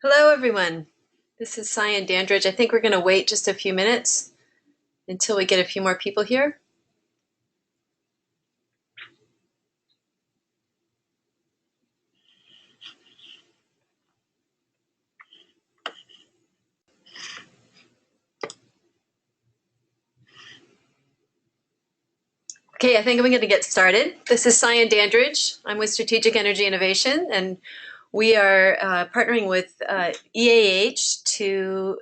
Hello, everyone. This is Cyane Dandridge. I think we're going to wait just a few minutes until we get a few more people here. Okay, I think I'm going to get started. This is Cyane Dandridge. I'm with Strategic Energy Innovation, and we are partnering with EAH to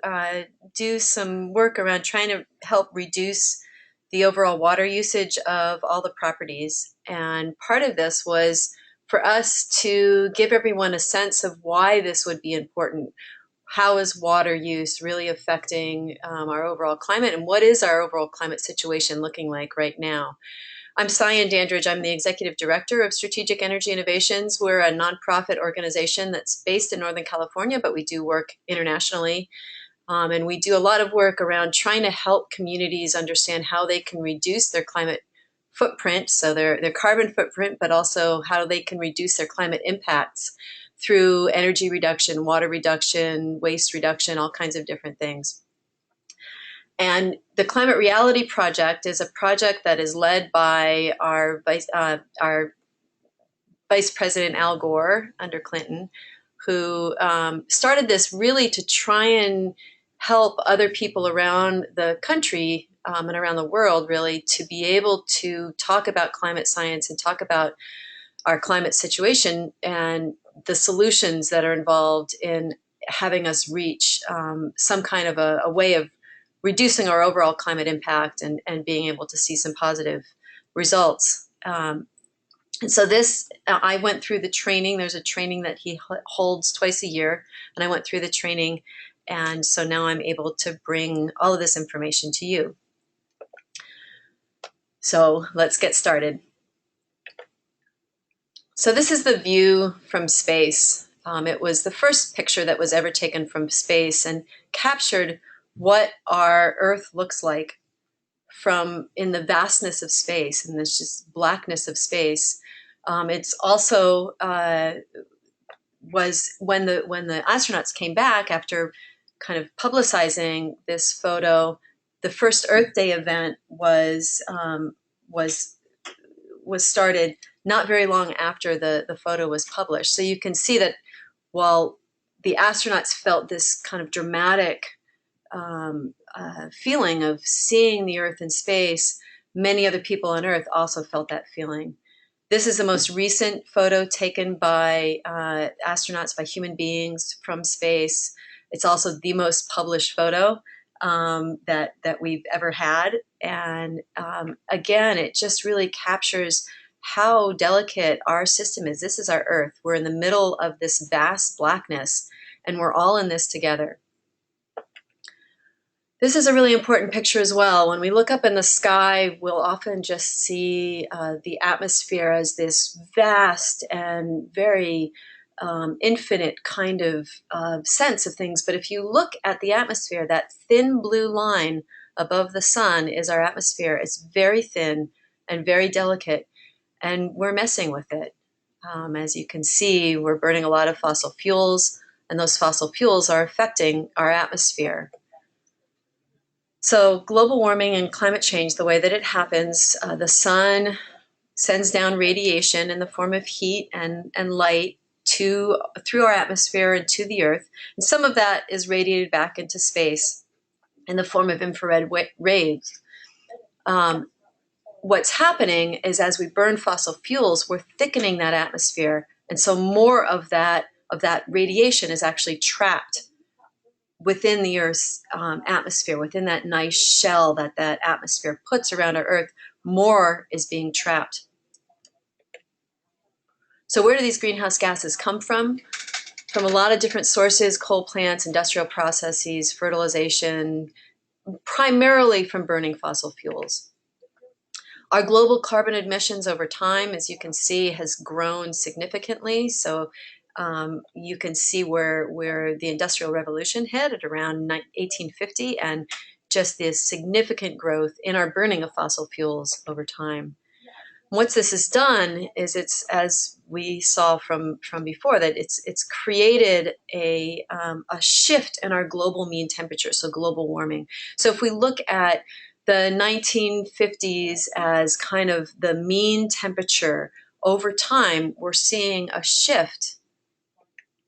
do some work around trying to help reduce the overall water usage of all the properties. And part of this was for us to give everyone a sense of why this would be important. How is water use really affecting our overall climate, and what is our overall climate situation looking like right now? I'm Cyane Dandridge. I'm the Executive Director of Strategic Energy Innovations. We're a nonprofit organization that's based in Northern California, but we do work internationally. And we do a lot of work around trying to help communities understand how they can reduce their climate footprint, so their carbon footprint, but also how they can reduce their climate impacts through energy reduction, water reduction, waste reduction, all kinds of different things. And the Climate Reality Project is a project that is led by our Vice President Al Gore under Clinton, who started this really to try and help other people around the country and around the world really to be able to talk about climate science and talk about our climate situation and the solutions that are involved in having us reach some kind of a way of reducing our overall climate impact and being able to see some positive results. And so this, I went through the training. There's a training that he holds twice a year, and I went through the training. And so now I'm able to bring all of this information to you. So let's get started. So this is the view from space. It was the first picture that was ever taken from space and captured what our Earth looks like from in the vastness of space and this just blackness of space. It's also was when the astronauts came back after kind of publicizing this photo. The first Earth Day event was started not very long after the photo was published. So you can see that while the astronauts felt this kind of dramatic feeling of seeing the Earth in space, many other people on Earth also felt that feeling. This is the most recent photo taken by astronauts, by human beings from space. It's also the most published photo that we've ever had. And again, it just really captures how delicate our system is. This is our Earth. We're in the middle of this vast blackness, and we're all in this together. This is a really important picture as well. When we look up in the sky, we'll often just see the atmosphere as this vast and very infinite kind of sense of things. But if you look at the atmosphere, that thin blue line above the sun is our atmosphere. It's very thin and very delicate, and we're messing with it. As you can see, we're burning a lot of fossil fuels, and those fossil fuels are affecting our atmosphere. So global warming and climate change, the way that it happens, the sun sends down radiation in the form of heat and light through our atmosphere and to the Earth. And some of that is radiated back into space in the form of infrared rays. What's happening is as we burn fossil fuels, we're thickening that atmosphere. And so more of that radiation is actually trapped within the Earth's atmosphere, within that nice shell that atmosphere puts around our Earth. More is being trapped. So where do these greenhouse gases come from? From a lot of different sources: coal plants, industrial processes, fertilization, primarily from burning fossil fuels. Our global carbon emissions over time, as you can see, has grown significantly. So you can see where the Industrial Revolution hit at around 1850, and just this significant growth in our burning of fossil fuels over time. What this has done is it's, as we saw from before, that it's created a shift in our global mean temperature, so global warming. So if we look at the 1950s as kind of the mean temperature, over time, we're seeing a shift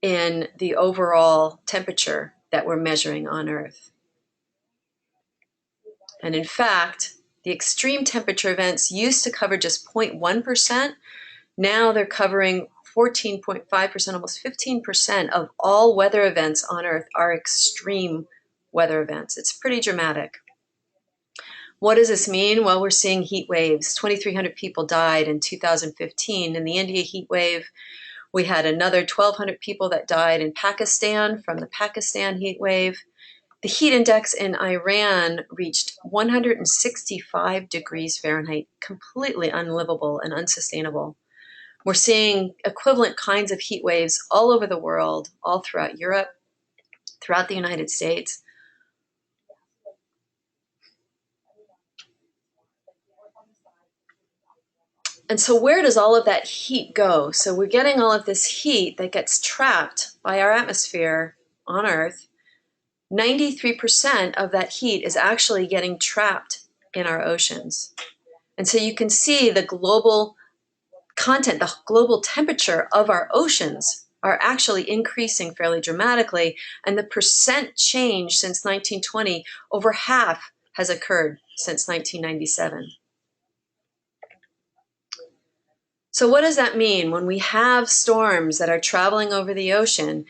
in the overall temperature that we're measuring on Earth. And in fact, the extreme temperature events used to cover just 0.1%. Now they're covering 14.5%, almost 15% of all weather events on Earth are extreme weather events. It's pretty dramatic. What does this mean? Well, we're seeing heat waves. 2,300 people died in 2015 in the India heat wave. We had another 1,200 people that died in Pakistan from the Pakistan heat wave. The heat index in Iran reached 165 degrees Fahrenheit, completely unlivable and unsustainable. We're seeing equivalent kinds of heat waves all over the world, all throughout Europe, throughout the United States. And so where does all of that heat go? So we're getting all of this heat that gets trapped by our atmosphere on Earth. 93% of that heat is actually getting trapped in our oceans. And so you can see the global content, the global temperature of our oceans are actually increasing fairly dramatically. And the percent change since 1920, over half has occurred since 1997. So what does that mean when we have storms that are traveling over the ocean?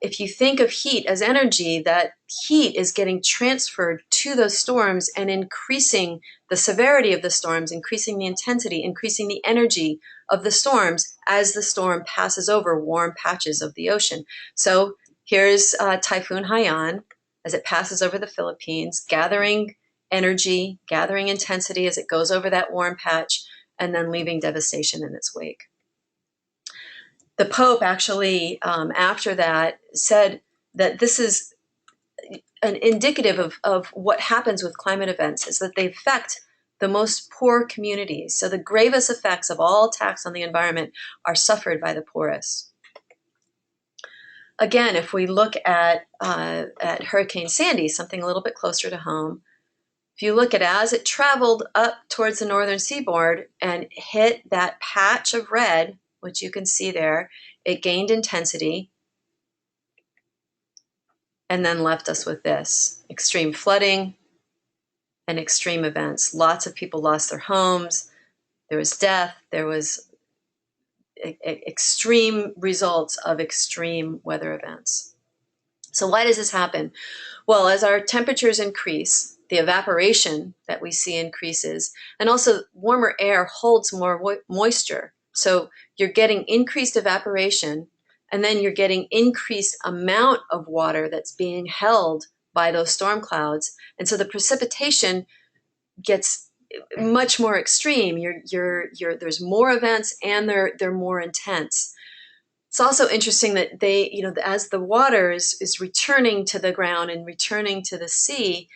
If you think of heat as energy, that heat is getting transferred to those storms and increasing the severity of the storms, increasing the intensity, increasing the energy of the storms as the storm passes over warm patches of the ocean. So here's Typhoon Haiyan as it passes over the Philippines, gathering energy, gathering intensity as it goes over that warm patch, and then leaving devastation in its wake. The Pope actually, after that, said that this is an indicative of what happens with climate events, is that they affect the most poor communities. So the gravest effects of all attacks on the environment are suffered by the poorest. Again, if we look at Hurricane Sandy, something a little bit closer to home, if you look at as it traveled up towards the northern seaboard and hit that patch of red, which you can see there, it gained intensity and then left us with this extreme flooding and extreme events. Lots of people lost their homes. There was death. There was extreme results of extreme weather events. So why does this happen? Well, as our temperatures increase, the evaporation that we see increases, and also warmer air holds more moisture. So you're getting increased evaporation, and then you're getting increased amount of water that's being held by those storm clouds. And so the precipitation gets much more extreme. There's more events and they're more intense. It's also interesting that as the water is returning to the ground and returning to the sea,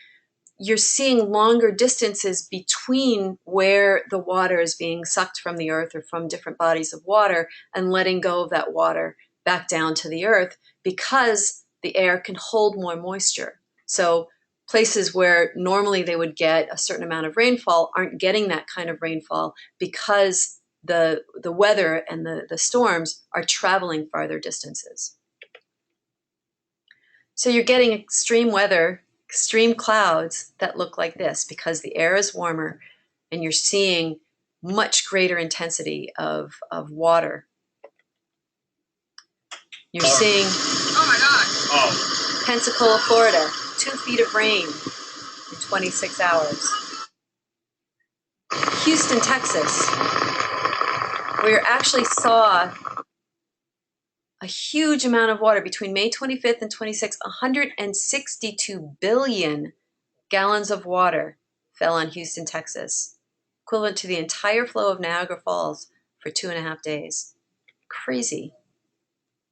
you're seeing longer distances between where the water is being sucked from the earth or from different bodies of water and letting go of that water back down to the earth because the air can hold more moisture. So places where normally they would get a certain amount of rainfall aren't getting that kind of rainfall because the weather and the storms are traveling farther distances. So you're getting extreme weather, extreme clouds that look like this because the air is warmer and you're seeing much greater intensity of water. You're seeing, oh my God, Pensacola, Florida, 2 feet of rain in 26 hours. Houston, Texas, we actually saw a huge amount of water between May 25th and 26th, 162 billion gallons of water fell on Houston, Texas, equivalent to the entire flow of Niagara Falls for 2.5 days. Crazy.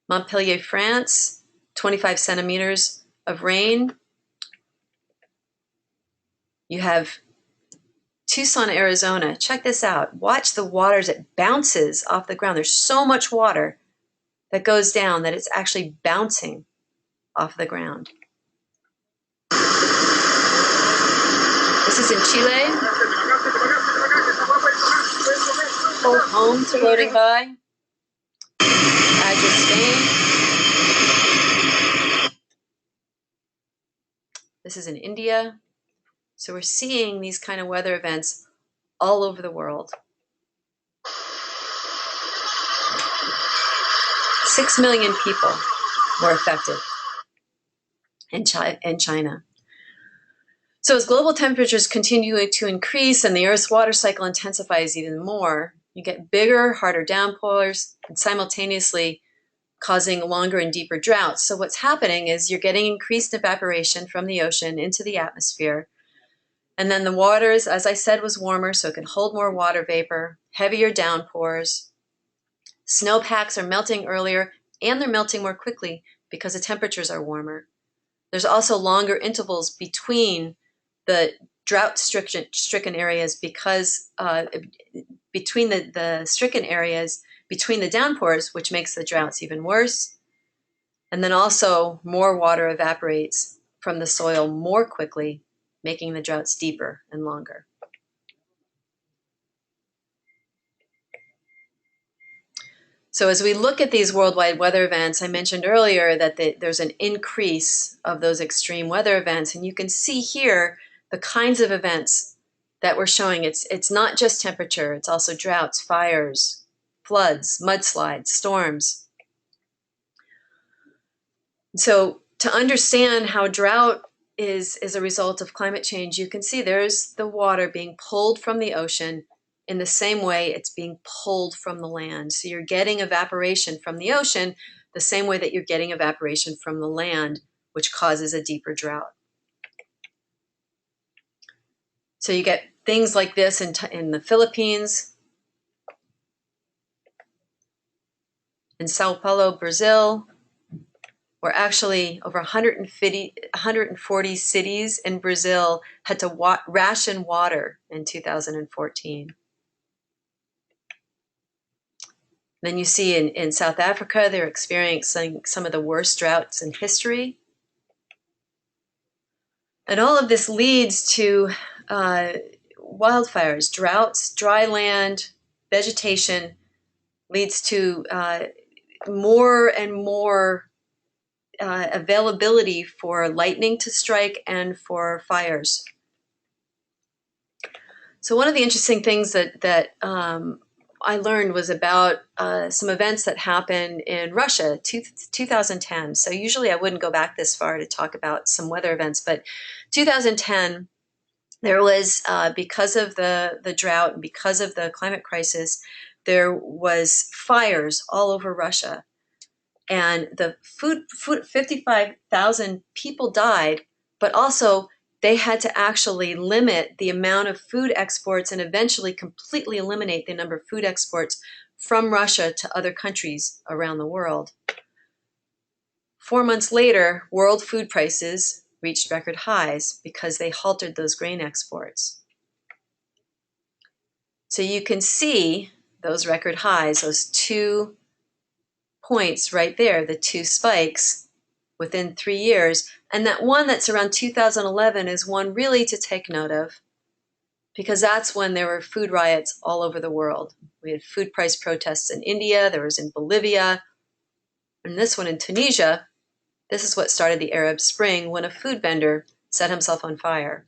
Montpellier, France, 25 centimeters of rain. You have Tucson, Arizona. Check this out. Watch the water as it bounces off the ground. There's so much water that goes down that it's actually bouncing off the ground. This is in Chile. Whole homes floating by. Madrid, Spain. This is in India. So we're seeing these kind of weather events all over the world. 6 million people were affected in China. So as global temperatures continue to increase and the Earth's water cycle intensifies even more, you get bigger, harder downpours, and simultaneously causing longer and deeper droughts. So what's happening is you're getting increased evaporation from the ocean into the atmosphere. And then the water, as I said, was warmer, so it can hold more water vapor, heavier downpours. Snowpacks are melting earlier, and they're melting more quickly because the temperatures are warmer. There's also longer intervals between the drought-stricken areas because between the stricken areas, between the downpours, which makes the droughts even worse. And then also more water evaporates from the soil more quickly, making the droughts deeper and longer. So as we look at these worldwide weather events, I mentioned earlier that there's an increase of those extreme weather events. And you can see here the kinds of events that we're showing. It's not just temperature, it's also droughts, fires, floods, mudslides, storms. So to understand how drought is a result of climate change, you can see there's the water being pulled from the ocean in the same way it's being pulled from the land. So you're getting evaporation from the ocean the same way that you're getting evaporation from the land, which causes a deeper drought. So you get things like this in the Philippines, in Sao Paulo, Brazil, where actually over 140 cities in Brazil had to ration water in 2014. Then you see in South Africa, they're experiencing some of the worst droughts in history. And all of this leads to wildfires, droughts, dry land, vegetation, leads to more and more availability for lightning to strike and for fires. So one of the interesting things that I learned was about some events that happened in Russia, 2010. So usually I wouldn't go back this far to talk about some weather events, but 2010, there was, because of the drought and because of the climate crisis, there was fires all over Russia. And the 55,000 people died, but also they had to actually limit the amount of food exports and eventually completely eliminate the number of food exports from Russia to other countries around the world. 4 months later, world food prices reached record highs because they halted those grain exports. So you can see those record highs, those 2 points right there, the 2 spikes within 3 years. And that one that's around 2011 is one really to take note of, because that's when there were food riots all over the world. We had food price protests in India, there was in Bolivia, and this one in Tunisia. This is what started the Arab Spring, when a food vendor set himself on fire.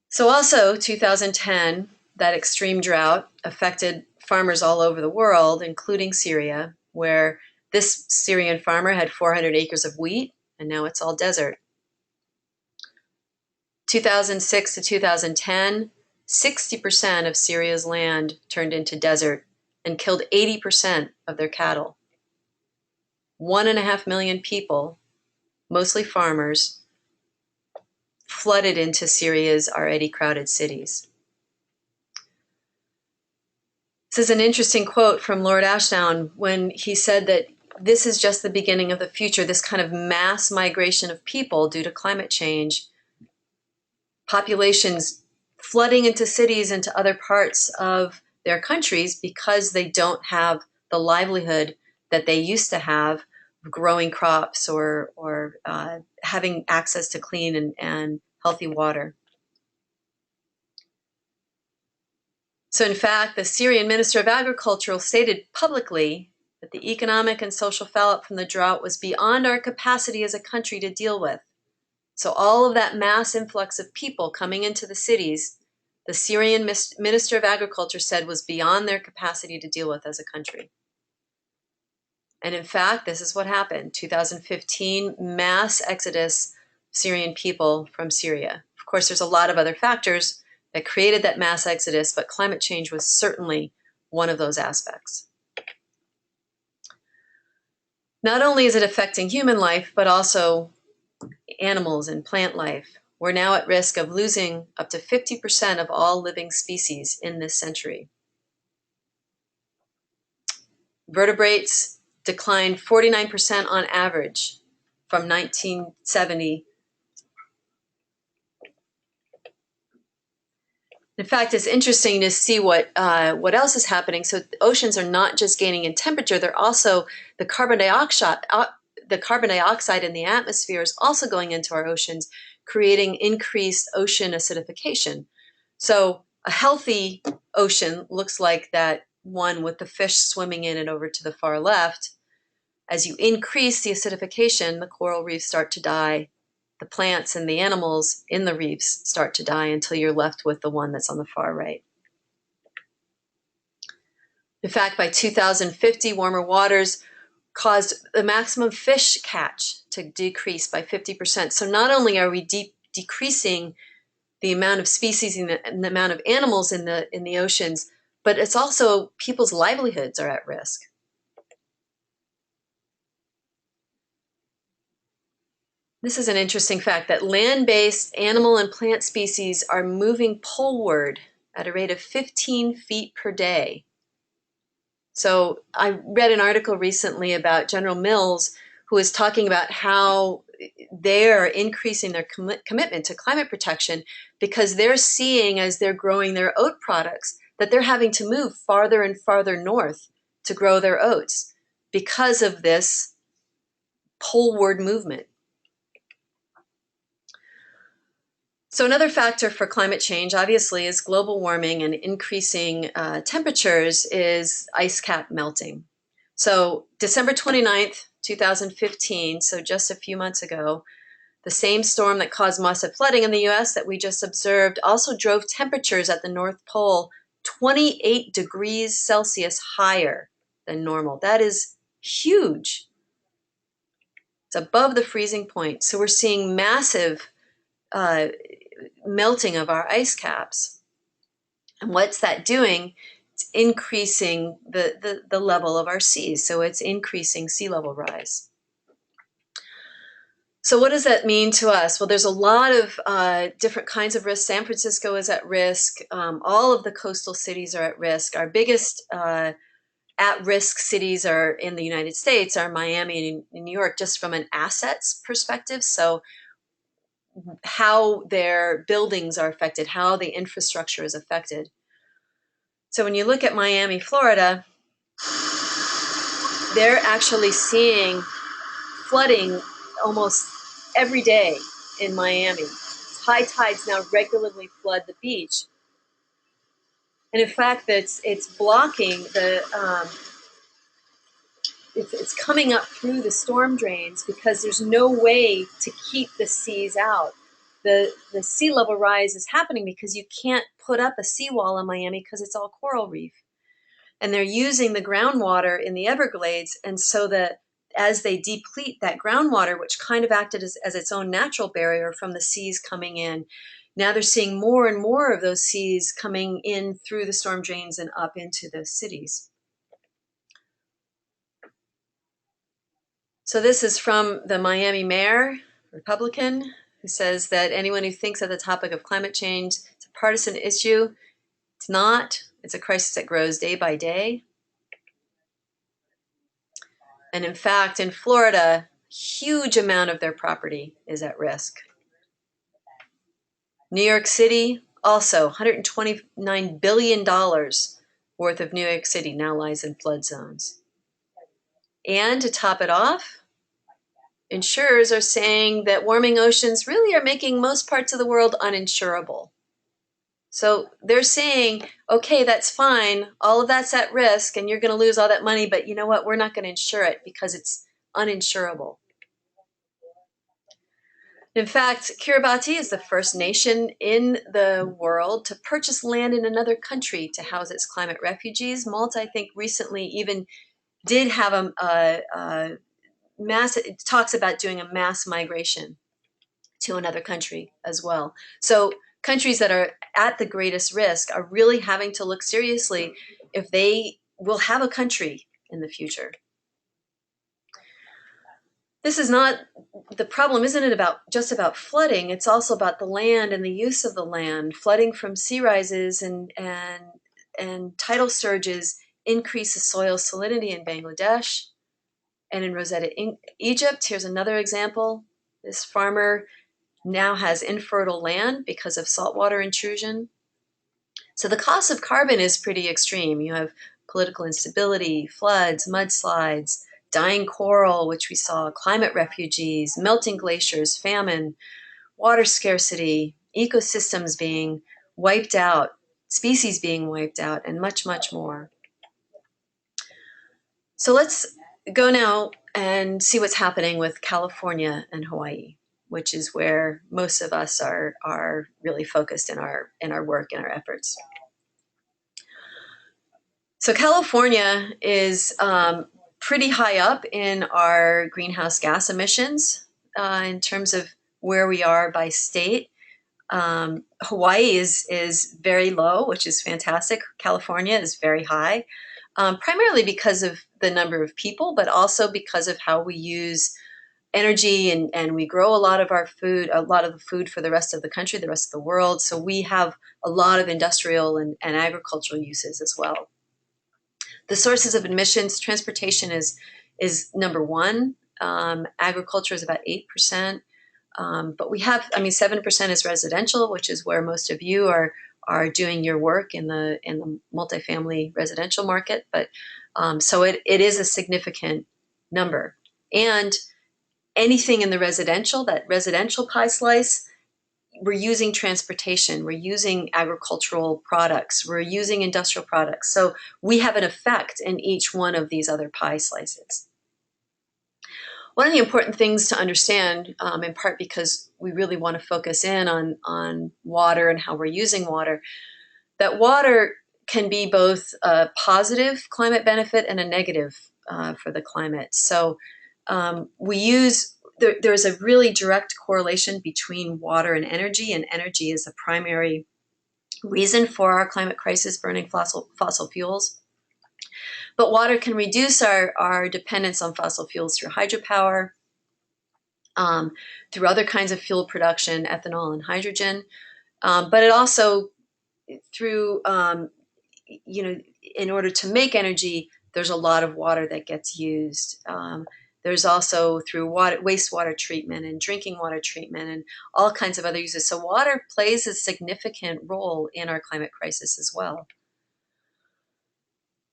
So also 2010, that extreme drought affected farmers all over the world, including Syria, where this Syrian farmer had 400 acres of wheat, and now it's all desert. 2006 to 2010, 60% of Syria's land turned into desert and killed 80% of their cattle. 1.5 million people, mostly farmers, flooded into Syria's already crowded cities. This is an interesting quote from Lord Ashdown when he said that this is just the beginning of the future, this kind of mass migration of people due to climate change, populations flooding into cities, into other parts of their countries because they don't have the livelihood that they used to have, growing crops or having access to clean and healthy water. So in fact, the Syrian Minister of Agriculture stated publicly that the economic and social fallout from the drought was beyond our capacity as a country to deal with. So all of that mass influx of people coming into the cities, the Syrian Minister of Agriculture said was beyond their capacity to deal with as a country. And in fact, this is what happened. 2015, mass exodus Syrian people from Syria. Of course, there's a lot of other factors that created that mass exodus, but climate change was certainly one of those aspects. Not only is it affecting human life, but also animals and plant life. We're now at risk of losing up to 50% of all living species in this century. Vertebrates declined 49% on average from 1970. In fact, it's interesting to see what else is happening. So oceans are not just gaining in temperature; they're also the carbon dioxide in the atmosphere is also going into our oceans, creating increased ocean acidification. So a healthy ocean looks like that one with the fish swimming in and over to the far left. As you increase the acidification, the coral reefs start to die. The plants and the animals in the reefs start to die until you're left with the one that's on the far right. In fact, by 2050, warmer waters caused the maximum fish catch to decrease by 50%. So not only are we decreasing the amount of species and the amount of animals in the oceans, but it's also people's livelihoods are at risk. This is an interesting fact that land-based animal and plant species are moving poleward at a rate of 15 feet per day. So I read an article recently about General Mills, who is talking about how they're increasing their commitment to climate protection because they're seeing, as they're growing their oat products, that they're having to move farther and farther north to grow their oats because of this poleward movement. So another factor for climate change, obviously, is global warming and increasing temperatures is ice cap melting. So December 29th, 2015, so just a few months ago, the same storm that caused massive flooding in the US that we just observed also drove temperatures at the North Pole 28 degrees Celsius higher than normal. That is huge. It's above the freezing point. So we're seeing massive melting of our ice caps. And what's that doing? It's increasing the level of our seas. So it's increasing sea level rise. So what does that mean to us? Well, there's a lot of different kinds of risks. San Francisco is at risk. All of the coastal cities are at risk. Our biggest at-risk cities are in the United States are Miami and New York, just from an assets perspective. So how their buildings are affected, how the infrastructure is affected. So when you look at Miami, Florida, they're actually seeing flooding almost every day in Miami. High tides now regularly flood the beach. And in fact, it's blocking the, it's coming up through the storm drains because there's no way to keep the seas out. The sea level rise is happening because you can't put up a seawall in Miami because it's all coral reef. And they're using the groundwater in the Everglades, and so that as they deplete that groundwater, which kind of acted as its own natural barrier from the seas coming in, now they're seeing more and more of those seas coming in through the storm drains and up into the cities. So this is from the Miami mayor, Republican, who says that anyone who thinks that the topic of climate change is a partisan issue, it's not. It's a crisis that grows day by day. And in fact, in Florida, huge amount of their property is at risk. New York City, also $129 billion worth of New York City now lies in flood zones. And to top it off, insurers are saying that warming oceans really are making most parts of the world uninsurable. So they're saying, okay, that's fine. All of that's at risk and you're going to lose all that money, but you know what? We're not going to insure it because it's uninsurable. In fact, Kiribati is the first nation in the world to purchase land in another country to house its climate refugees. Malta, I think, recently even did have a mass, it talks about doing a mass migration to another country as well. So countries that are at the greatest risk are really having to look seriously if they will have a country in the future. This is not, the problem isn't it about just about flooding, it's also about the land and the use of the land. Flooding from sea rises and tidal surges increase the soil salinity in Bangladesh and in Rosetta, Egypt. Here's another example. This farmer now has infertile land because of saltwater intrusion. So the cost of carbon is pretty extreme. You have political instability, floods, mudslides, dying coral, which we saw, climate refugees, melting glaciers, famine, water scarcity, ecosystems being wiped out, species being wiped out, and much, much more. So let's go now and see what's happening with California and Hawaii, which is where most of us are really focused in our work and our efforts. So California is pretty high up in our greenhouse gas emissions in terms of where we are by state. Hawaii is very low, which is fantastic. California is very high, primarily because of the number of people, but also because of how we use energy and we grow a lot of our food, a lot of the food for the rest of the country, the rest of the world. So we have a lot of industrial and agricultural uses as well. The sources of emissions, transportation is number one. Agriculture is about 8%. But we have, 7% is residential, which is where most of you are doing your work in the multifamily residential market. But so it is a significant number. And anything in the residential, that residential pie slice, we're using transportation, we're using agricultural products, we're using industrial products. So we have an effect in each one of these other pie slices. One of the important things to understand, in part because we really want to focus in on water and how we're using water, that water can be both a positive climate benefit and a negative for the climate. So there's a really direct correlation between water and energy is the primary reason for our climate crisis, burning fossil fuels. But water can reduce our dependence on fossil fuels through hydropower, through other kinds of fuel production, ethanol and hydrogen, but it also through, in order to make energy, there's a lot of water that gets used. There's also through wastewater treatment and drinking water treatment and all kinds of other uses. So water plays a significant role in our climate crisis as well.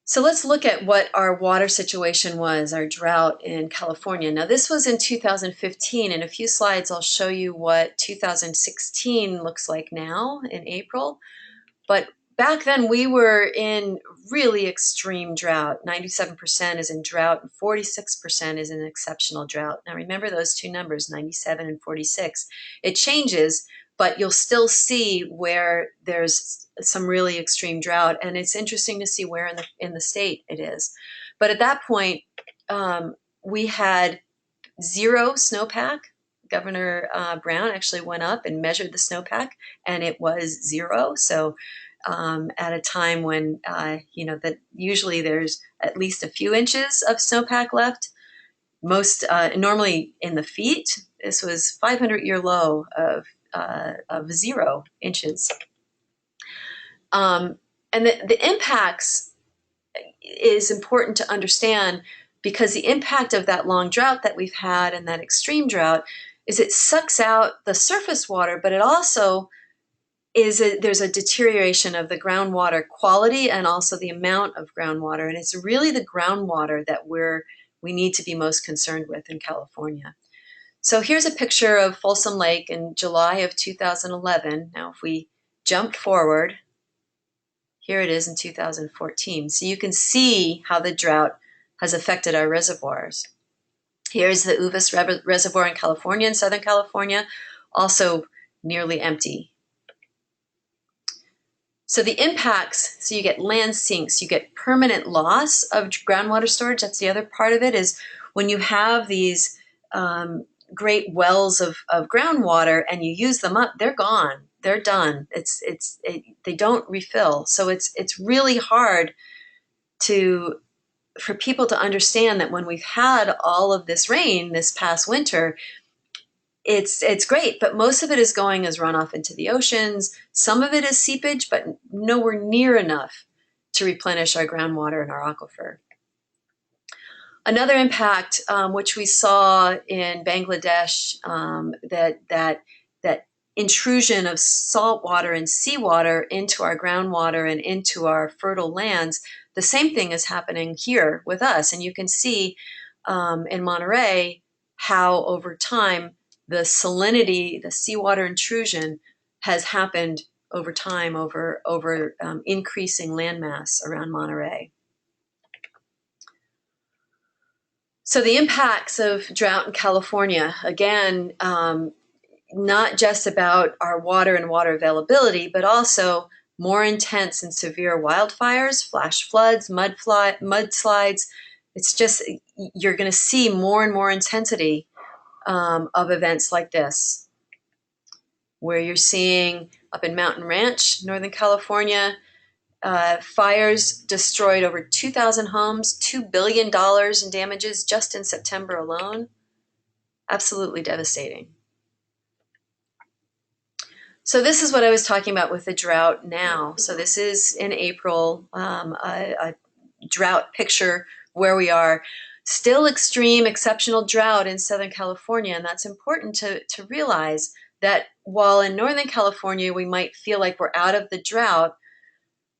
So let's look at what our water situation was, our drought in California. Now this was in 2015. In a few slides, I'll show you what 2016 looks like now in April. But back then we were in really extreme drought. 97% is in drought and 46% is in exceptional drought. Now remember those two numbers, 97 and 46. It changes, but you'll still see where there's some really extreme drought, and it's interesting to see where in the state it is. But at that point, we had zero snowpack. Governor Brown actually went up and measured the snowpack, and it was zero. So at a time when that usually there's at least a few inches of snowpack left, most normally in the feet. This was 500-year low of 0 inches. And the impacts is important to understand because the impact of that long drought that we've had and that extreme drought is it sucks out the surface water, but it also there's a deterioration of the groundwater quality and also the amount of groundwater. And it's really the groundwater that we need to be most concerned with in California. So here's a picture of Folsom Lake in July of 2011. Now, if we jump forward, here it is in 2014. So you can see how the drought has affected our reservoirs. Here's the Uvas Reservoir in California, in Southern California, also nearly empty. So the impacts, so you get land sinks, you get permanent loss of groundwater storage. That's the other part of it, is when you have these great wells of groundwater and you use them up, they're gone, they're done. They don't refill. So it's really hard for people to understand that when we've had all of this rain this past winter, it's great, but most of it is going as runoff into the oceans. Some of it is seepage, but nowhere near enough to replenish our groundwater and our aquifer. Another impact, which we saw in Bangladesh, that intrusion of salt water and seawater into our groundwater and into our fertile lands, the same thing is happening here with us. And you can see in Monterey how over time the salinity, the seawater intrusion has happened over time, over increasing landmass around Monterey. So the impacts of drought in California, again, not just about our water and water availability, but also more intense and severe wildfires, flash floods, mudslides. It's just, you're going to see more and more intensity of events like this, where you're seeing up in Mountain Ranch, Northern California, fires destroyed over 2,000 homes, $2 billion in damages just in September alone. Absolutely devastating. So this is what I was talking about with the drought now. So this is in April, a drought picture where we are. Still extreme, exceptional drought in Southern California, and that's important to realize that while in Northern California we might feel like we're out of the drought,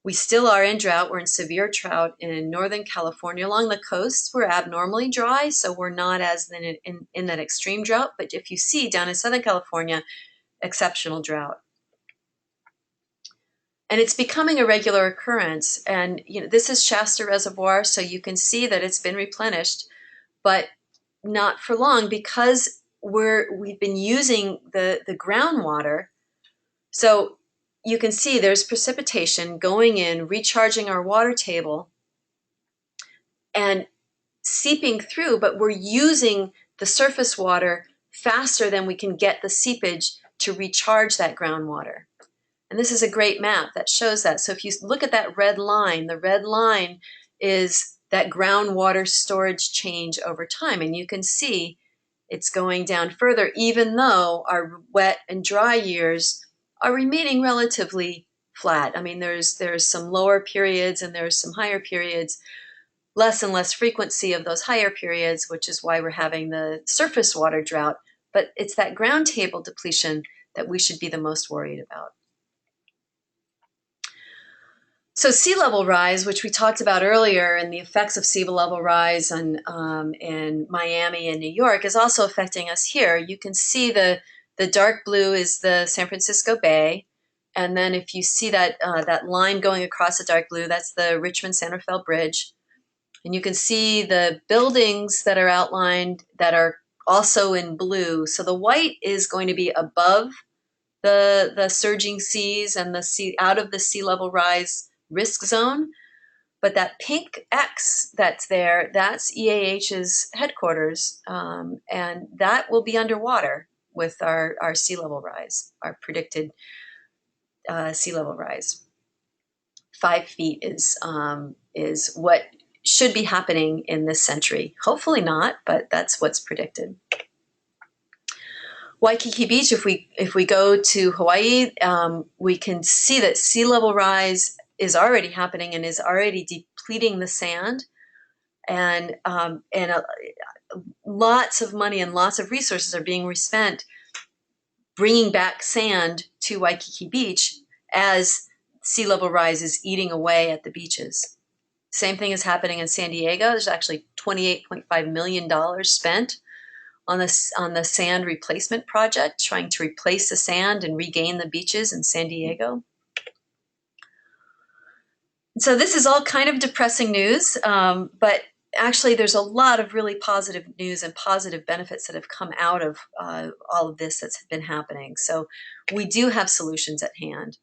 we still are in drought. We're in severe drought in Northern California. Along the coast, we're abnormally dry, so we're not as in that extreme drought. But if you see down in Southern California, exceptional drought. And it's becoming a regular occurrence. And this is Shasta Reservoir, so you can see that it's been replenished, but not for long because we've been using the groundwater. So you can see there's precipitation going in, recharging our water table and seeping through, but we're using the surface water faster than we can get the seepage to recharge that groundwater. And this is a great map that shows that. So if you look at that red line, the red line is that groundwater storage change over time. And you can see it's going down further, even though our wet and dry years are remaining relatively flat. I mean, there's some lower periods and there's some higher periods, less and less frequency of those higher periods, which is why we're having the surface water drought. But it's that ground table depletion that we should be the most worried about. So sea level rise, which we talked about earlier, and the effects of sea level rise in Miami and New York is also affecting us here. You can see the dark blue is the San Francisco Bay. And then if you see that, that line going across the dark blue, that's the Richmond-Santa Fe Bridge. And you can see the buildings that are outlined that are also in blue. So the white is going to be above the surging seas and the sea out of the sea level rise risk zone. But that pink X that's there, that's EAH's headquarters. And that will be underwater with our sea level rise, our predicted sea level rise. 5 feet is what should be happening in this century. Hopefully not, but that's what's predicted. Waikiki Beach, if we go to Hawaii, we can see that sea level rise is already happening and is already depleting the sand. and lots of money and lots of resources are being spent bringing back sand to Waikiki Beach as sea level rise is eating away at the beaches. Same thing is happening in San Diego. There's actually $28.5 million spent on the sand replacement project, trying to replace the sand and regain the beaches in San Diego. So this is all kind of depressing news, but actually there's a lot of really positive news and positive benefits that have come out of all of this that's been happening. So we do have solutions at hand.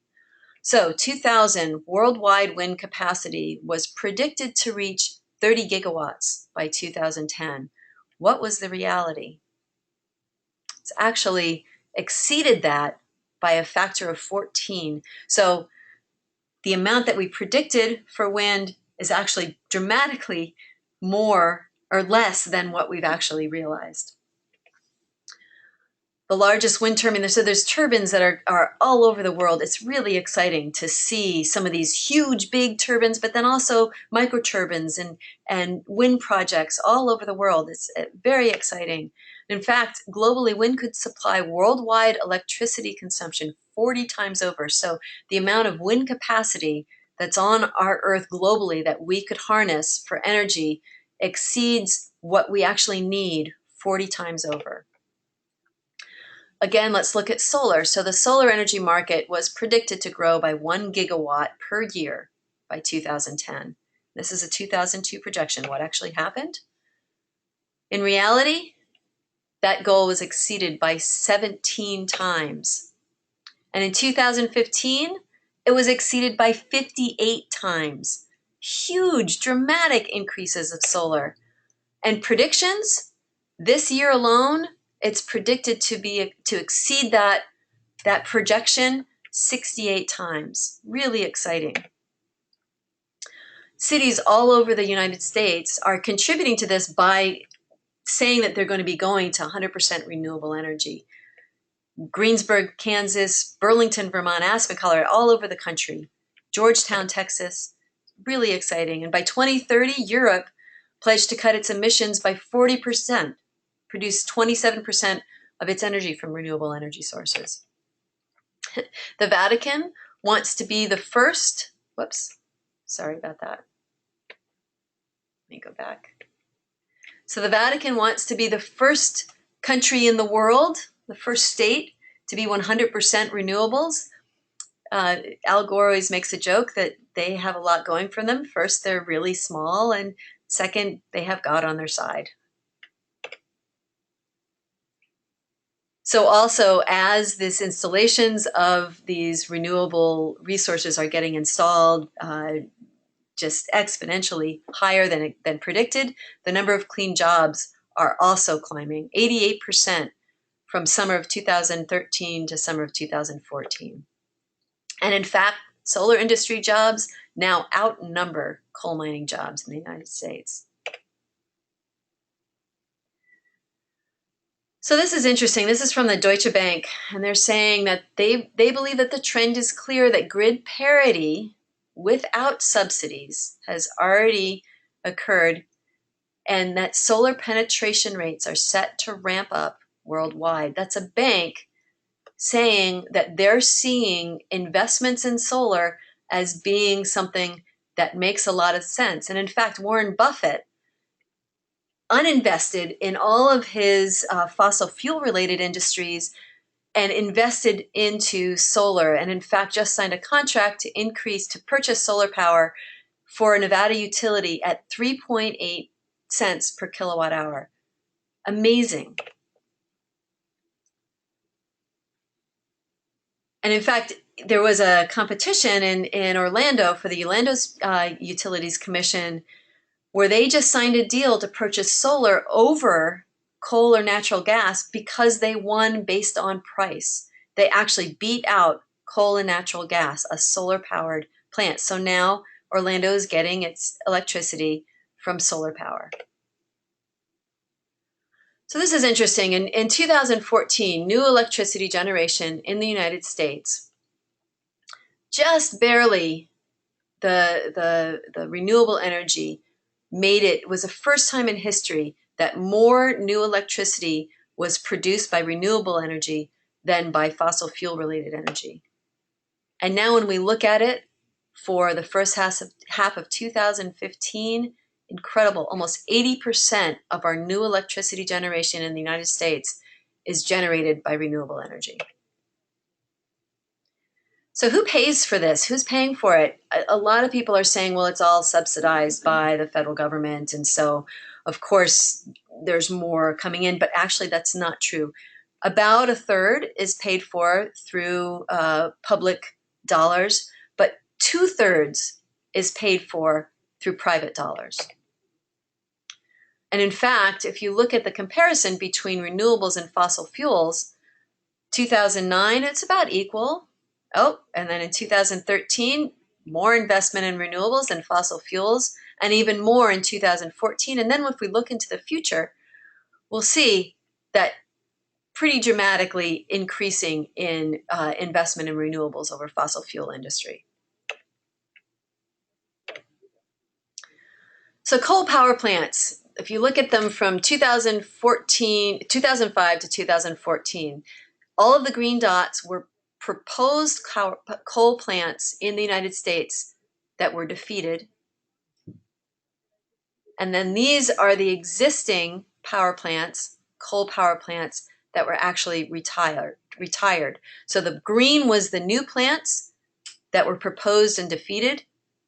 So 2000 worldwide wind capacity was predicted to reach 30 gigawatts by 2010. What was the reality? It's actually exceeded that by a factor of 14. So the amount that we predicted for wind is actually dramatically more or less than what we've actually realized. The largest wind turbine, so there's turbines that are all over the world. It's really exciting to see some of these huge, big turbines, but then also micro turbines and wind projects all over the world. It's very exciting. In fact, globally, wind could supply worldwide electricity consumption 40 times over. So the amount of wind capacity that's on our Earth globally that we could harness for energy exceeds what we actually need 40 times over. Again, let's look at solar. So the solar energy market was predicted to grow by 1 gigawatt per year by 2010. This is a 2002 projection. What actually happened? In reality, that goal was exceeded by 17 times. And in 2015, it was exceeded by 58 times. Huge, dramatic increases of solar. And predictions, this year alone, it's predicted to exceed that projection 68 times. Really exciting. Cities all over the United States are contributing to this by saying that they're going to be going to 100% renewable energy. Greensburg, Kansas, Burlington, Vermont, Aspen, Colorado, all over the country. Georgetown, Texas, really exciting. And by 2030, Europe pledged to cut its emissions by 40%, produce 27% of its energy from renewable energy sources. The Vatican wants to be the first, whoops, sorry about that. Let me go back. So the Vatican wants to be the first country in the world, the first state to be 100% renewables. Al Gore always makes a joke that they have a lot going for them. First, they're really small, and second, they have God on their side. So also, as these installations of these renewable resources are getting installed, just exponentially higher than predicted, the number of clean jobs are also climbing, 88% from summer of 2013 to summer of 2014. And in fact, solar industry jobs now outnumber coal mining jobs in the United States. So this is interesting. This is from the Deutsche Bank, and they're saying that they believe that the trend is clear that grid parity without subsidies has already occurred, and that solar penetration rates are set to ramp up worldwide. That's a bank saying that they're seeing investments in solar as being something that makes a lot of sense. And in fact, Warren Buffett uninvested in all of his fossil fuel related industries and invested into solar, and in fact just signed a contract to purchase solar power for a Nevada utility at 3.8 cents per kilowatt hour. Amazing. And in fact, there was a competition in Orlando for the Orlando Utilities Commission where they just signed a deal to purchase solar over coal or natural gas because they won based on price. They actually beat out coal and natural gas, a solar-powered plant. So now Orlando is getting its electricity from solar power. So this is interesting. In 2014, new electricity generation in the United States, just barely the renewable energy was the first time in history that more new electricity was produced by renewable energy than by fossil fuel related energy. And now when we look at it for the first half of 2015, incredible, almost 80% of our new electricity generation in the United States is generated by renewable energy. So who pays for this? Who's paying for it? A lot of people are saying, well, it's all subsidized by the federal government. And so, of course, there's more coming in, but actually that's not true. About a third is paid for through public dollars, but 2/3 is paid for through private dollars. And in fact, if you look at the comparison between renewables and fossil fuels, 2009, it's about equal. Oh, and then in 2013, more investment in renewables than fossil fuels, and even more in 2014. And then if we look into the future, we'll see that pretty dramatically increasing in investment in renewables over fossil fuel industry. So coal power plants, if you look at them from 2005 to 2014, all of the green dots were proposed coal plants in the United States that were defeated. And then these are the existing power plants, coal power plants, that were actually retired. So the green was the new plants that were proposed and defeated,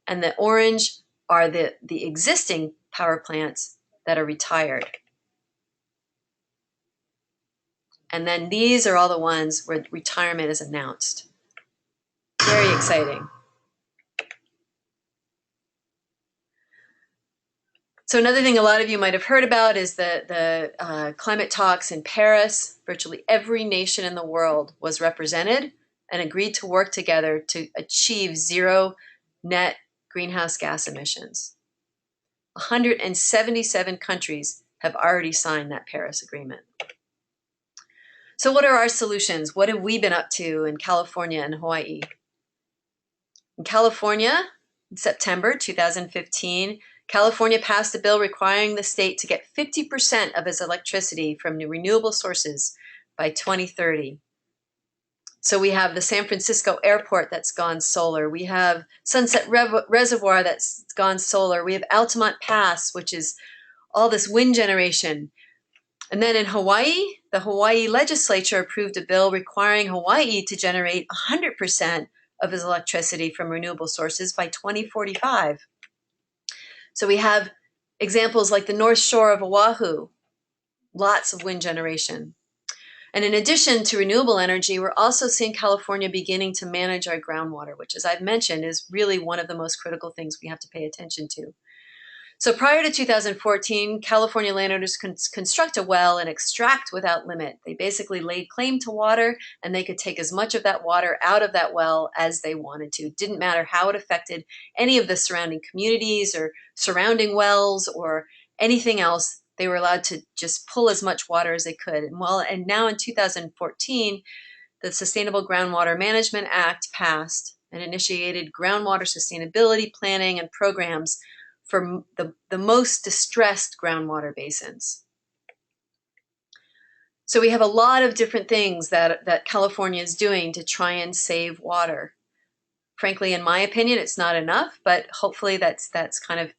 and the orange are the existing power plants that are retired. And then these are all the ones where retirement is announced. Very exciting. So another thing a lot of you might have heard about is the climate talks in Paris. Virtually every nation in the world was represented and agreed to work together to achieve zero net greenhouse gas emissions. 177 countries have already signed that Paris Agreement. So what are our solutions? What have we been up to in California and Hawaii? In California, in September 2015, California passed a bill requiring the state to get 50% of its electricity from renewable sources by 2030. So we have the San Francisco airport that's gone solar. We have Sunset Reservoir that's gone solar. We have Altamont Pass, which is all this wind generation. And then in Hawaii, the Hawaii legislature approved a bill requiring Hawaii to generate 100% of its electricity from renewable sources by 2045. So we have examples like the North Shore of Oahu, lots of wind generation. And in addition to renewable energy, we're also seeing California beginning to manage our groundwater, which, as I've mentioned, is really one of the most critical things we have to pay attention to. So prior to 2014, California landowners construct a well and extract without limit. They basically laid claim to water, and they could take as much of that water out of that well as they wanted to. It didn't matter how it affected any of the surrounding communities or surrounding wells or anything else. They were allowed to just pull as much water as they could. And now in 2014, the Sustainable Groundwater Management Act passed and initiated groundwater sustainability planning and programs for the most distressed groundwater basins. So we have a lot of different things that California is doing to try and save water. Frankly, in my opinion, it's not enough, but hopefully that's kind of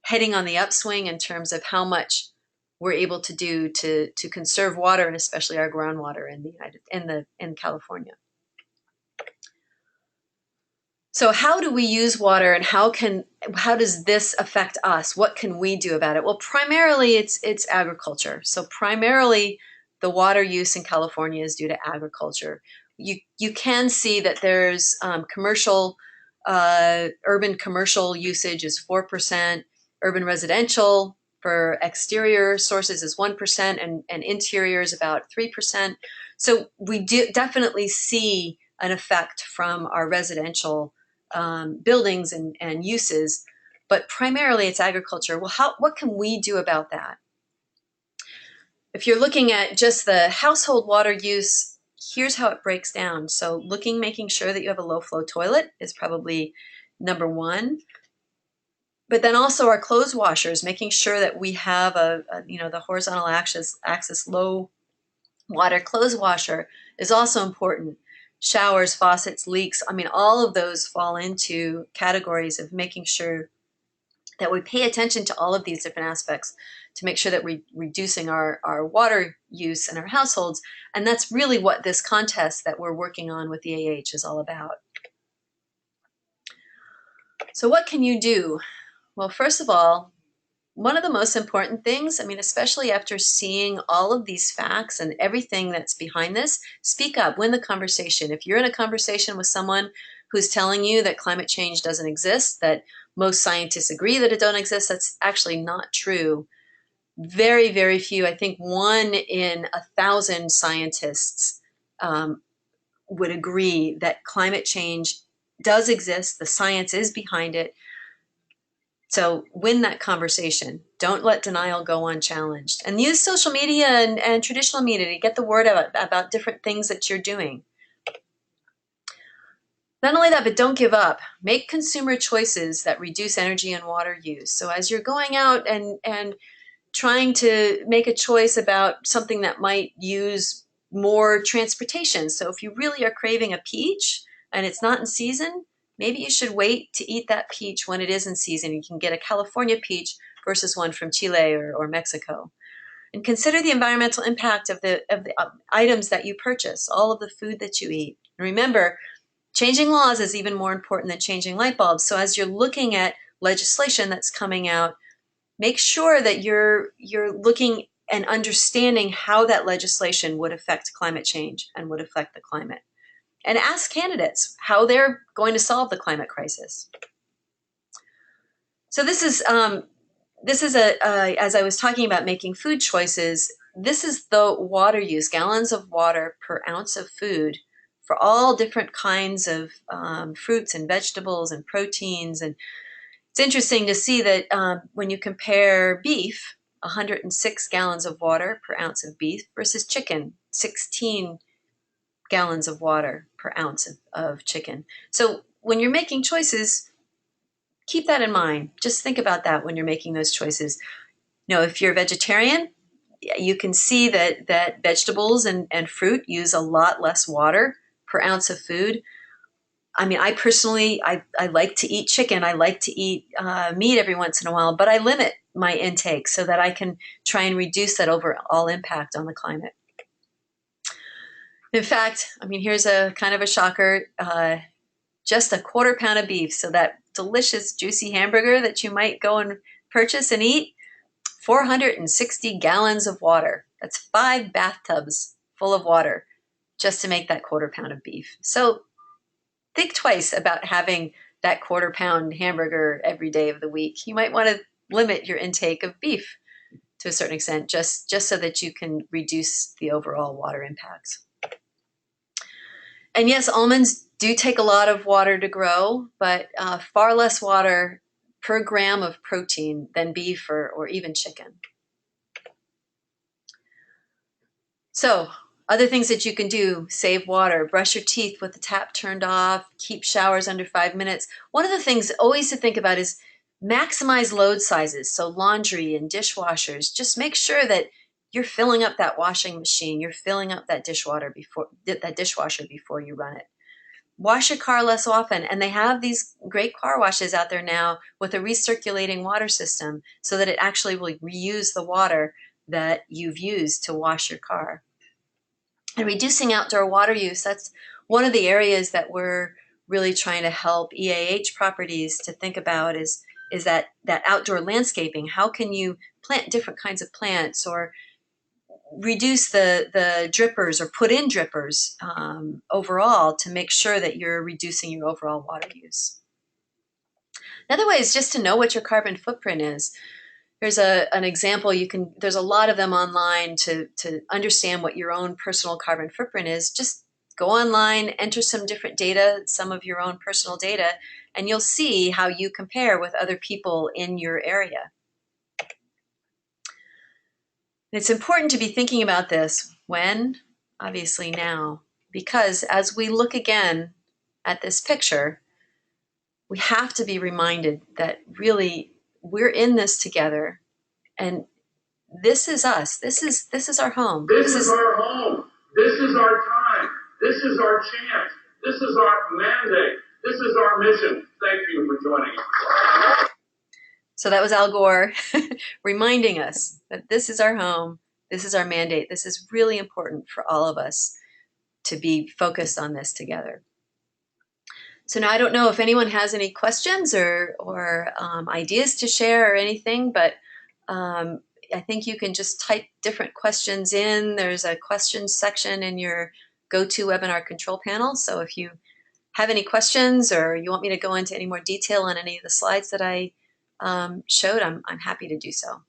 heading on the upswing in terms of how much we're able to do to conserve water, and especially our groundwater in California. So how do we use water, and how does this affect us? What can we do about it? Well, primarily it's agriculture. So primarily the water use in California is due to agriculture. You can see that there's urban commercial usage is 4%, urban residential for exterior sources is 1%, and interior is about 3%. So we definitely see an effect from our residential buildings and uses, but primarily it's agriculture. Well, what can we do about that? If you're looking at just the household water use, here's how it breaks down. So making sure that you have a low flow toilet is probably number one. But then also our clothes washers, making sure that we have the horizontal axis low water clothes washer is also important. Showers, faucets, leaks, I mean, all of those fall into categories of making sure that we pay attention to all of these different aspects to make sure that we're reducing our water use in our households. And that's really what this contest that we're working on with EAH is all about. So what can you do? Well, first of all, one of the most important things, I mean, especially after seeing all of these facts and everything that's behind this, speak up, win the conversation. If you're in a conversation with someone who's telling you that climate change doesn't exist, that most scientists agree that it don't exist, that's actually not true. Very, very few, I think 1 in 1,000 scientists would agree that climate change does exist, the science is behind it. So win that conversation. Don't let denial go unchallenged. And use social media and traditional media to get the word out about different things that you're doing. Not only that, but don't give up. Make consumer choices that reduce energy and water use. So as you're going out and trying to make a choice about something that might use more transportation. So if you really are craving a peach and it's not in season, maybe you should wait to eat that peach when it is in season. You can get a California peach versus one from Chile or Mexico. And consider the environmental impact of the items that you purchase, all of the food that you eat. And remember, changing laws is even more important than changing light bulbs. So as you're looking at legislation that's coming out, make sure that you're looking and understanding how that legislation would affect climate change and would affect the climate. And ask candidates how they're going to solve the climate crisis. So this is as I was talking about making food choices, this is the water use, gallons of water per ounce of food for all different kinds of fruits and vegetables and proteins. And it's interesting to see that when you compare beef, 106 gallons of water per ounce of beef versus chicken, 16 gallons of water per ounce of chicken. So when you're making choices, keep that in mind. Just think about that when you're making those choices. You know, if you're a vegetarian, you can see that vegetables and fruit use a lot less water per ounce of food. I mean, I personally, I like to eat chicken. I like to eat meat every once in a while, but I limit my intake so that I can try and reduce that overall impact on the climate. In fact, I mean, here's a kind of a shocker, just a 1/4 pound of beef. So that delicious, juicy hamburger that you might go and purchase and eat, 460 gallons of water. That's 5 bathtubs full of water just to make that 1/4 pound of beef. So think twice about having that 1/4 pound hamburger every day of the week. You might want to limit your intake of beef to a certain extent, just so that you can reduce the overall water impacts. And yes, almonds do take a lot of water to grow, but far less water per gram of protein than beef or even chicken. So other things that you can do: save water, brush your teeth with the tap turned off, keep showers under 5 minutes. One of the things always to think about is maximize load sizes. So laundry and dishwashers, just make sure that you're filling up that washing machine, you're filling up that dishwasher before you run it. Wash your car less often, and they have these great car washes out there now with a recirculating water system so that it actually will reuse the water that you've used to wash your car. And reducing outdoor water use, that's one of the areas that we're really trying to help EAH properties to think about is that outdoor landscaping. How can you plant different kinds of plants or reduce the drippers or put in drippers overall to make sure that you're reducing your overall water use. Another way is just to know what your carbon footprint is. There's an example, there's a lot of them online to understand what your own personal carbon footprint is. Just go online, enter some different data, some of your own personal data, and you'll see how you compare with other people in your area. It's important to be thinking about this when? Obviously now, because as we look again at this picture, we have to be reminded that really we're in this together, and this is us. This is our home. This is our home. This is our time. This is our chance. This is our mandate. This is our mission. Thank you for joining us. So that was Al Gore reminding us that this is our home. This is our mandate. This is really important for all of us to be focused on this together. So now I don't know if anyone has any questions or ideas to share or anything, but I think you can just type different questions in. There's a questions section in your GoToWebinar control panel. So if you have any questions or you want me to go into any more detail on any of the slides that I showed, I'm happy to do so.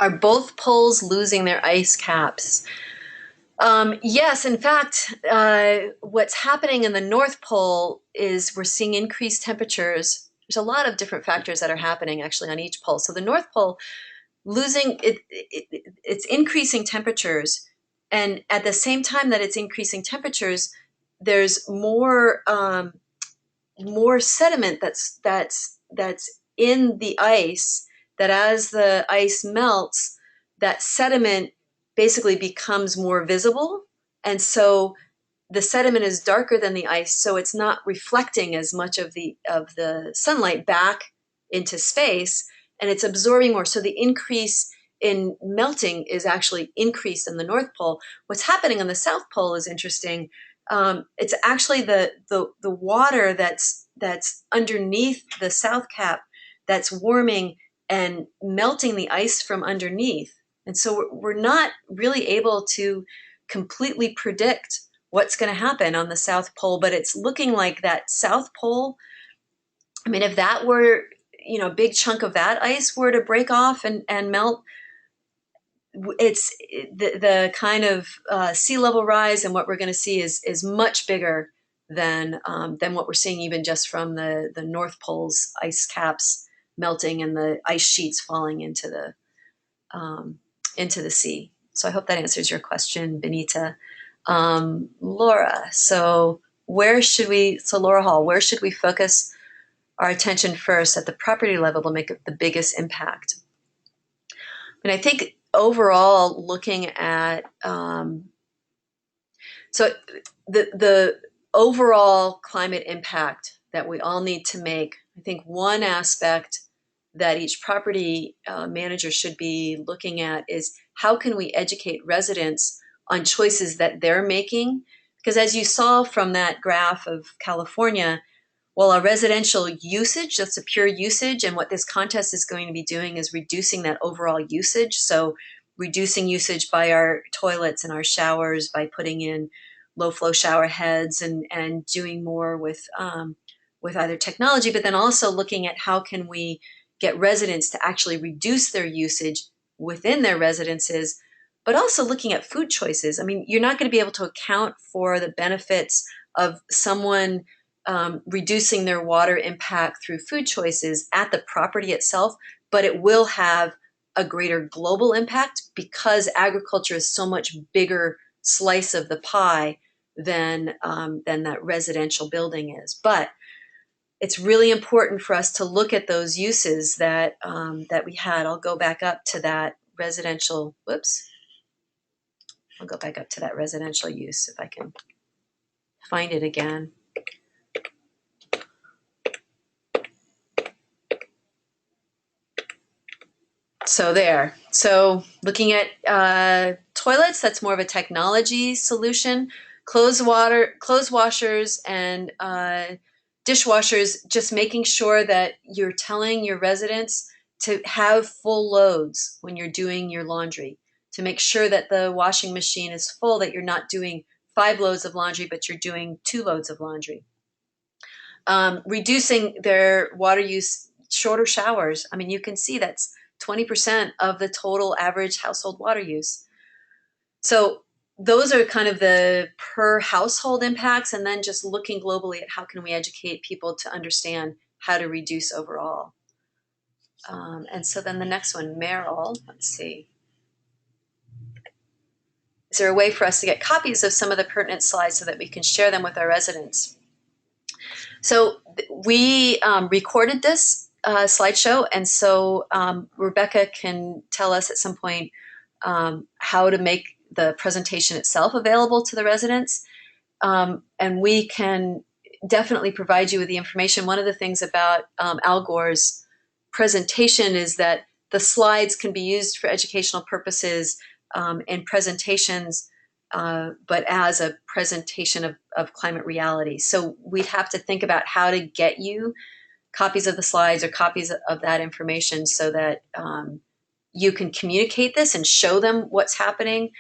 Are both poles losing their ice caps? Yes, in fact, what's happening in the North Pole is we're seeing increased temperatures. There's a lot of different factors that are happening actually on each pole. So the North Pole it's increasing temperatures, and at the same time that it's increasing temperatures, there's more sediment that's in the ice, that as the ice melts, that sediment basically becomes more visible. And so the sediment is darker than the ice, so it's not reflecting as much of the sunlight back into space, and it's absorbing more. So the increase in melting is actually increased in the North Pole. What's happening on the South Pole is interesting. It's actually the water that's underneath the South Cap that's warming and melting the ice from underneath. And so we're not really able to completely predict what's going to happen on the South Pole, but it's looking like that South Pole, I mean, if that were, a big chunk of that ice were to break off and melt, it's the kind of sea level rise, and what we're going to see is much bigger than what we're seeing even just from the North Pole's ice caps melting and the ice sheets falling into the sea. So I hope that answers your question, Benita. Laura, so Laura Hall, where should we focus our attention first at the property level to make the biggest impact? And I think overall, looking at so the overall climate impact that we all need to make, I think one aspect that each property manager should be looking at is how can we educate residents on choices that they're making? Because as you saw from that graph of California, well, our residential usage, that's a pure usage, and what this contest is going to be doing is reducing that overall usage. So reducing usage by our toilets and our showers, by putting in low flow shower heads and doing more with either technology, but then also looking at how can we get residents to actually reduce their usage within their residences, but also looking at food choices. I mean, you're not going to be able to account for the benefits of someone reducing their water impact through food choices at the property itself, but it will have a greater global impact because agriculture is so much bigger slice of the pie than that residential building is. But it's really important for us to look at those uses that we had. I'll go back up to that residential. I'll go back up to that residential use if I can find it again. So there. So looking at toilets, that's more of a technology solution. Clothes washers, and dishwashers, just making sure that you're telling your residents to have full loads when you're doing your laundry, to make sure that the washing machine is full, that you're not doing 5 loads of laundry, but you're doing 2 loads of laundry. Reducing their water use, shorter showers. I mean, you can see that's 20% of the total average household water use. So those are kind of the per household impacts, and then just looking globally at how can we educate people to understand how to reduce overall. And so then the next one, Meryl, let's see. Is there a way for us to get copies of some of the pertinent slides so that we can share them with our residents? So we recorded this slideshow, and so Rebecca can tell us at some point how to make the presentation itself available to the residents. And we can definitely provide you with the information. One of the things about Al Gore's presentation is that the slides can be used for educational purposes and presentations, but as a presentation of climate reality. So we'd have to think about how to get you copies of the slides or copies of that information so that you can communicate this and show them what's happening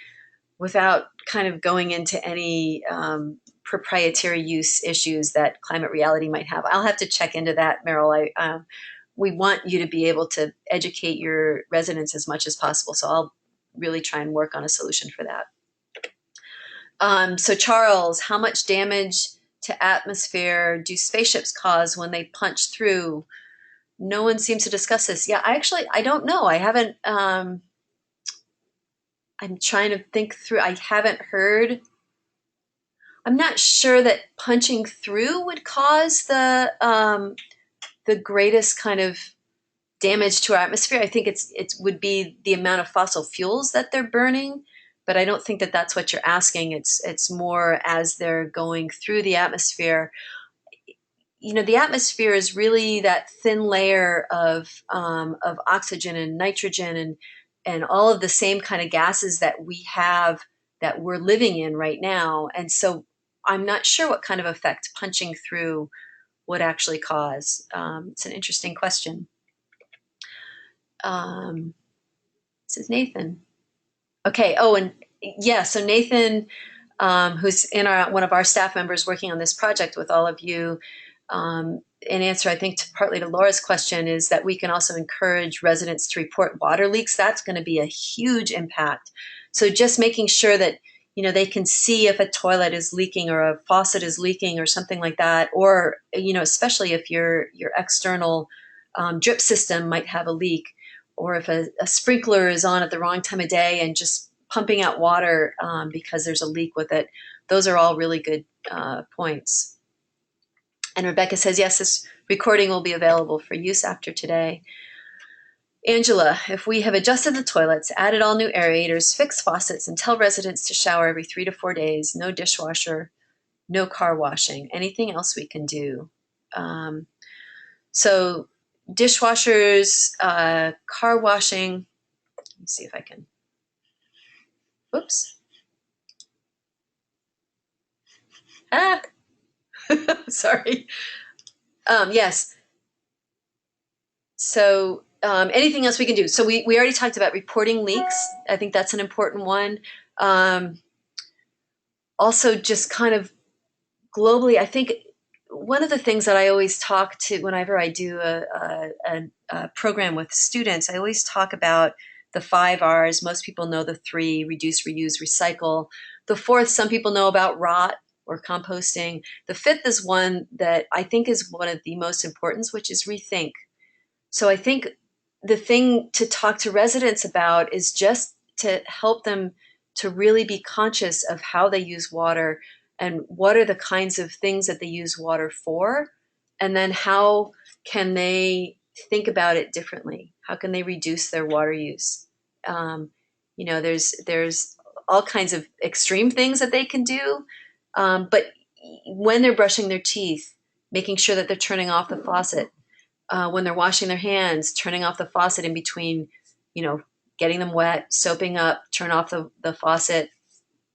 without kind of going into any proprietary use issues that climate reality might have. I'll have to check into that, Meryl. We want you to be able to educate your residents as much as possible, so I'll really try and work on a solution for that. So Charles, how much damage to atmosphere do spaceships cause when they punch through? No one seems to discuss this. Yeah, I don't know. I haven't, I'm trying to think through. I haven't heard. I'm not sure that punching through would cause the greatest kind of damage to our atmosphere. I think it would be the amount of fossil fuels that they're burning, but I don't think that that's what you're asking. It's more as they're going through the atmosphere. You know, the atmosphere is really that thin layer of oxygen and nitrogen and all of the same kind of gases that we have, that we're living in right now. And so I'm not sure what kind of effect punching through would actually cause. It's an interesting question. This is Nathan. Okay. Oh, and yeah, so Nathan, who's in one of our staff members working on this project with all of you, in answer, I think, partly to Laura's question, is that we can also encourage residents to report water leaks. That's going to be a huge impact. So just making sure that, you know, they can see if a toilet is leaking or a faucet is leaking or something like that, or, you know, especially if your external drip system might have a leak, or if a sprinkler is on at the wrong time of day and just pumping out water because there's a leak with it. Those are all really good points. And Rebecca says, yes, this recording will be available for use after today. Angela, if we have adjusted the toilets, added all new aerators, fixed faucets, and tell residents to shower every 3 to 4 days, no dishwasher, no car washing, anything else we can do? So dishwashers, car washing, let me see if I can, whoops. Sorry. Yes. So anything else we can do? So we already talked about reporting leaks. I think that's an important one. Also, just kind of globally, I think one of the things that I always talk to whenever I do a program with students, I always talk about the 5 R's. Most people know the 3: reduce, reuse, recycle. The 4th, some people know about rot or composting. The 5th is one that I think is one of the most important, which is rethink. So I think the thing to talk to residents about is just to help them to really be conscious of how they use water and what are the kinds of things that they use water for, and then how can they think about it differently? How can they reduce their water use? You know, there's all kinds of extreme things that they can do, but when they're brushing their teeth, making sure that they're turning off the faucet. When they're washing their hands, turning off the faucet in between, you know, getting them wet, soaping up, turn off the faucet,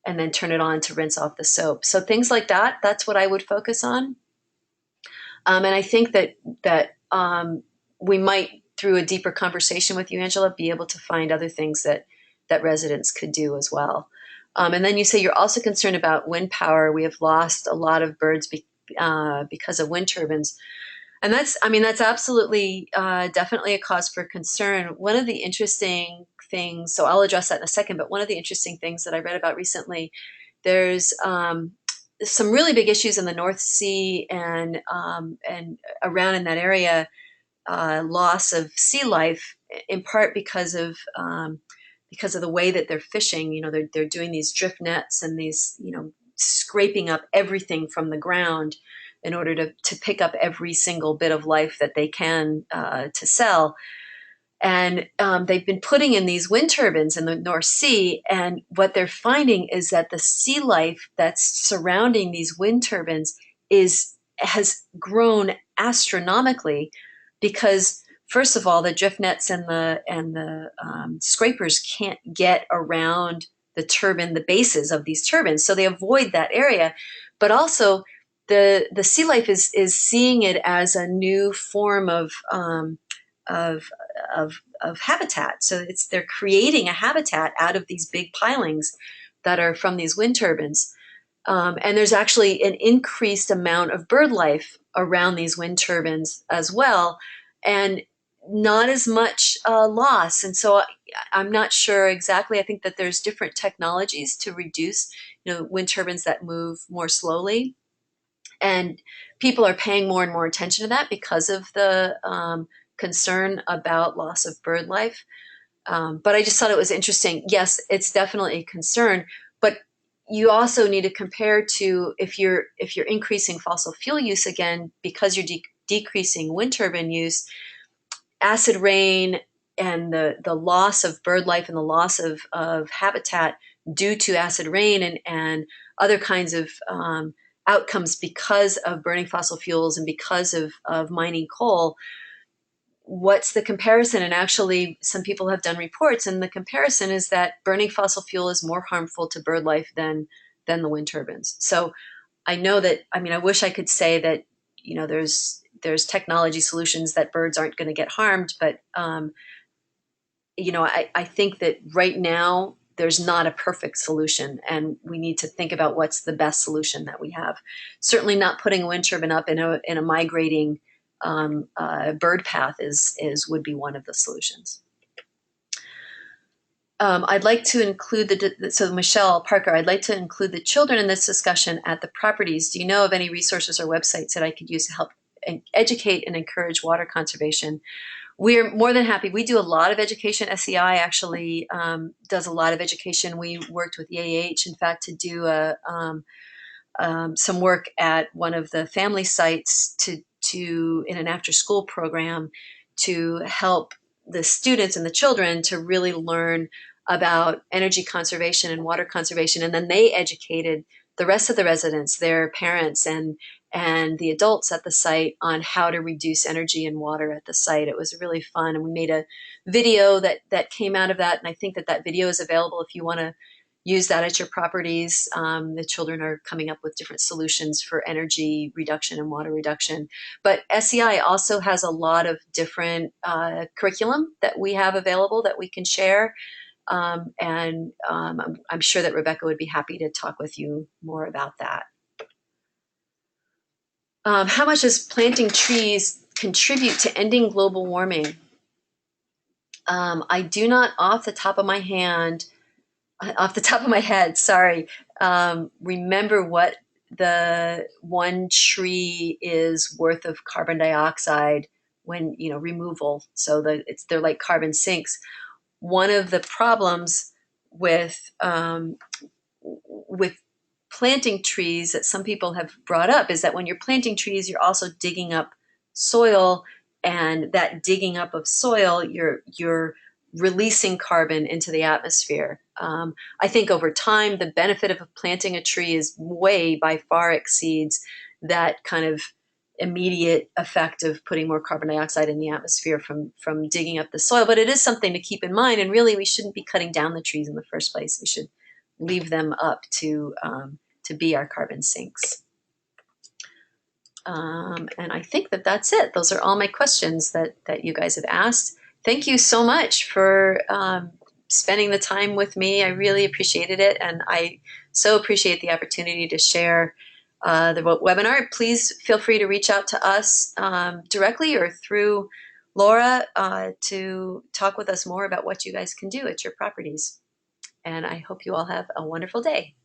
and then turn it on to rinse off the soap. So things like that, that's what I would focus on. And I think that we might, through a deeper conversation with you, Angela, be able to find other things that residents could do as well. And then you say you're also concerned about wind power. We have lost a lot of birds because of wind turbines. And that's absolutely, definitely a cause for concern. One of the interesting things, so I'll address that in a second, but one of the interesting things that I read about recently, there's some really big issues in the North Sea and around in that area, loss of sea life, in part because of the way that they're fishing. They're doing these drift nets and these, scraping up everything from the ground in order to pick up every single bit of life that they can, to sell. And they've been putting in these wind turbines in the North Sea. And what they're finding is that the sea life that's surrounding these wind turbines has grown astronomically, because first of all, the drift nets and the scrapers can't get around the bases of these turbines, so they avoid that area. But also, the sea life is seeing it as a new form of habitat. So they're creating a habitat out of these big pilings that are from these wind turbines. And there's actually an increased amount of bird life around these wind turbines as well, and not as much loss. And so I'm not sure exactly. I think that there's different technologies to reduce, wind turbines that move more slowly. And people are paying more and more attention to that because of the concern about loss of bird life. But I just thought it was interesting. Yes, it's definitely a concern, but you also need to compare to if you're increasing fossil fuel use again because you're decreasing wind turbine use, acid rain and the loss of bird life and the loss of habitat due to acid rain and other kinds of outcomes because of burning fossil fuels and because of mining coal. What's the comparison? And actually, some people have done reports, and the comparison is that burning fossil fuel is more harmful to bird life than the wind turbines. So I know that, I wish I could say that, there's technology solutions that birds aren't going to get harmed, but, I think that right now there's not a perfect solution, and we need to think about what's the best solution that we have. Certainly not putting a wind turbine up in a migrating bird path would be one of the solutions. I'd like to include so Michelle Parker, I'd like to include the children in this discussion at the properties. Do you know of any resources or websites that I could use to help educate and encourage water conservation? We're more than happy. We do a lot of education. SEI actually does a lot of education. We worked with EAH, in fact, to do some work at one of the family sites in an after-school program to help the students and the children to really learn about energy conservation and water conservation. And then they educated the rest of the residents, their parents, and the adults at the site on how to reduce energy and water at the site. It was really fun. And we made a video that came out of that. And I think that video is available if you want to use that at your properties. The children are coming up with different solutions for energy reduction and water reduction. But SEI also has a lot of different curriculum that we have available that we can share. I'm sure that Rebecca would be happy to talk with you more about that. How much does planting trees contribute to ending global warming? I do not off the top of my head, sorry, remember what the one tree is worth of carbon dioxide when, removal. So they're like carbon sinks. One of the problems with planting trees that some people have brought up is that when you're planting trees, you're also digging up soil, and that digging up of soil, you're releasing carbon into the atmosphere. I think over time, the benefit of planting a tree is by far exceeds that kind of immediate effect of putting more carbon dioxide in the atmosphere from digging up the soil. But it is something to keep in mind. And really, we shouldn't be cutting down the trees in the first place. We should leave them up to be our carbon sinks. And I think that that's it. Those are all my questions that you guys have asked. Thank you so much for spending the time with me. I really appreciated it, and I so appreciate the opportunity to share the webinar. Please feel free to reach out to us directly or through Laura to talk with us more about what you guys can do at your properties. And I hope you all have a wonderful day.